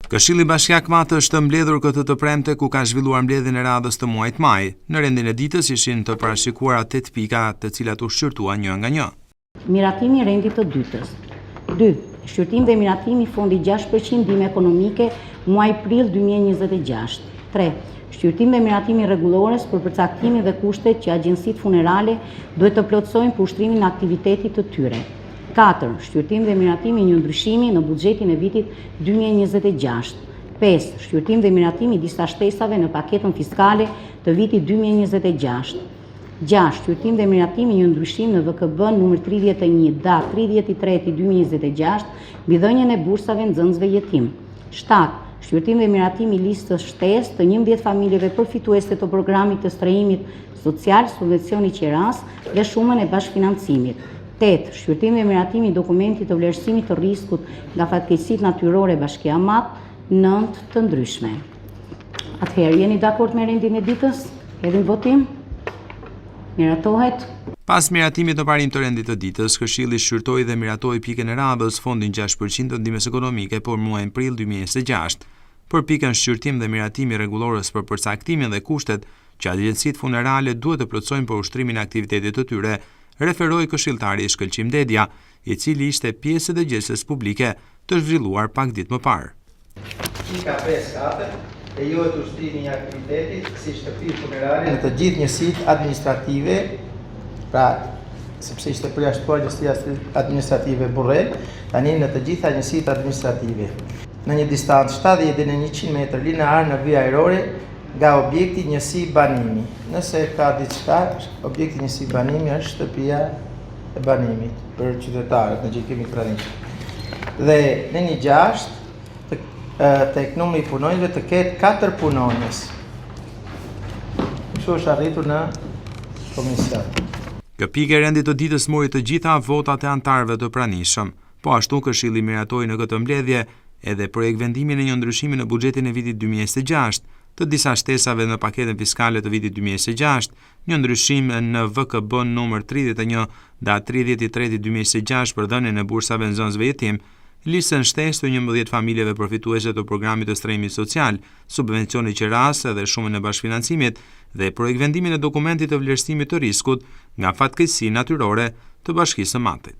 Këshilli Bashkiak Matë është mbledhur këtë të premte ku ka zhvilluar mbledhjen e radhës të muajit maj. Në rendin e ditës ishin të parashikuara 8 pika, të cilat u shqyrtuan një nga një. Miratimi i rendit të dytës. 2. Shqyrtim dhe miratimi fondi 6% ndihmë ekonomike muaj prill 2026. 3. Shqyrtim dhe miratimi rregullores për përcaktimin dhe kushtet që agjencitë funerale duhet të plotësojnë për ushtrimin e aktivitetit të tyre. 4. Shqyrtim dhe miratimi një ndryshimi në buxhetin e vitit 2026. 5. Shqyrtim dhe miratimi disa shtesave në paketën fiskale të vitit 2026. 6. Shqyrtim dhe miratimi një ndryshim në VKB numër 31 datë 30/3/2026 mbi dhënien e bursave nxënësve jetim. 7. Shqyrtim dhe miratimi listës shtesë të 11 familjeve përfituese të programit të strehimit social, subvencioni qiras dhe shumën e bashkëfinancimit. 8. Shqyrtim dhe miratimi dokumentit të vlerësimit të riskut nga fatkeqësitë natyrore Bashkia Matë, 9 të ndryshme. Atëherë, jeni dakord me rendin e ditës? Hedhim votim? Miratohet? Pas miratimit në parim të rendit të ditës, Këshilli shqyrtoi dhe miratoi pikën e radhës fondin 6% të ndihmës ekonomike për muajin prill 2026. Për pikën shqyrtim dhe miratimi rregullorës për përcaktimin dhe kushtet që agjencitë funerale duhet të plotësojnë për ushtrimin e aktivitetit të tyre, referoi këshilltari Shkëlqim Dedja, i cili ishte pjesë e dëgjesës publike të zhvilluar pak ditë më parë. Pika 5.4 lejohet ushtrimi i aktivitetit si shtëpi funerare në të gjithë njësitë administrative, pra sepse ishte përjashtuar njësia administrative burre, tani në të gjitha njësitë administrative. Në një distancë 70 deri në 100 metër linear në vijë ajrore nga objekti njësi banimi. Nëse ka diçka, objekti njësi banimi është shtëpia e banimit për qytetarët në që kemi pranisht. Dhe në një 6 tek numri i punonjësve të ketë 4 punonjës. Kështu është arritur në komision. Kjo pikë e rendit të ditës mori të gjitha votat e antarëve të pranishëm. Po ashtu Këshilli miratoi në këtë mbledhje edhe projekt vendimin e një ndryshimi në buxhetin e vitit 2026, të disa shtesave në paketën fiskale të vitit 2026, një ndryshim në VKB numër 31 datë 30/3/2026 për dhënien e bursave nxënësve jetim, listën shtesë të 11 familjeve përfituese të programit të strehimit social, subvencioni qiras dhe shumën e bashkëfinancimit dhe projekt vendimin e dokumentit të vlerësimit të riskut nga fatkeqësi natyrore të Bashkisë së Matit.